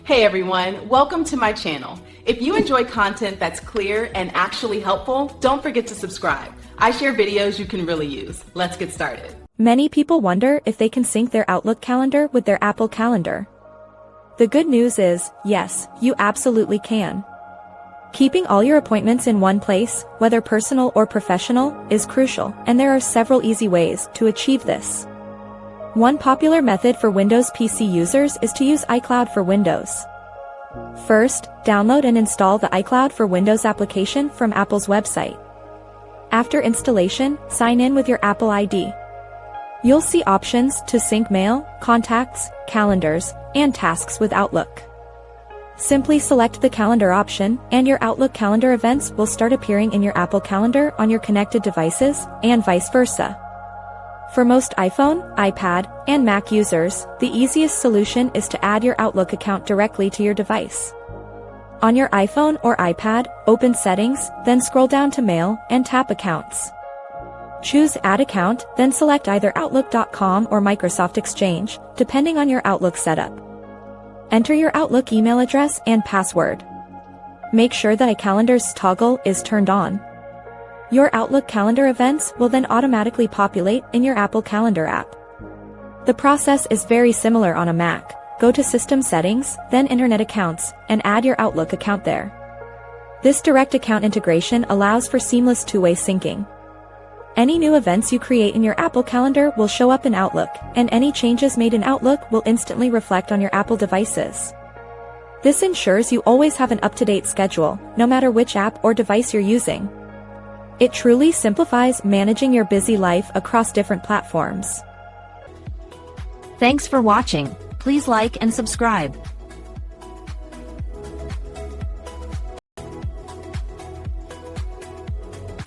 Hey everyone, welcome to my channel. If you enjoy content that's clear and actually helpful, don't forget to subscribe. I share videos you can really use. Let's get started. Many people wonder if they can sync their Outlook calendar with their Apple Calendar. The good news is, yes, you absolutely can. Keeping all your appointments in one place, whether personal or professional, is crucial, and there are several easy ways to achieve this. One popular method for Windows PC users is to use iCloud for Windows. First, download and install the iCloud for Windows application from Apple's website. After installation, sign in with your Apple ID. You'll see options to sync mail, contacts, calendars, and tasks with Outlook. Simply select the calendar option, and your Outlook calendar events will start appearing in your Apple Calendar on your connected devices, and vice versa. For most iPhone, iPad, and Mac users, the easiest solution is to add your Outlook account directly to your device. On your iPhone or iPad, open Settings, then scroll down to Mail, and tap Accounts. Choose Add Account, then select either Outlook.com or Microsoft Exchange, depending on your Outlook setup. Enter your Outlook email address and password. Make sure that iCalendar's toggle is turned on. Your Outlook calendar events will then automatically populate in your Apple Calendar app. The process is very similar on a Mac. Go to System Settings, then Internet Accounts, and add your Outlook account there. This direct account integration allows for seamless two-way syncing. Any new events you create in your Apple Calendar will show up in Outlook, and any changes made in Outlook will instantly reflect on your Apple devices. This ensures you always have an up-to-date schedule, no matter which app or device you're using. It truly simplifies managing your busy life across different platforms. Thanks for watching. Please like and subscribe.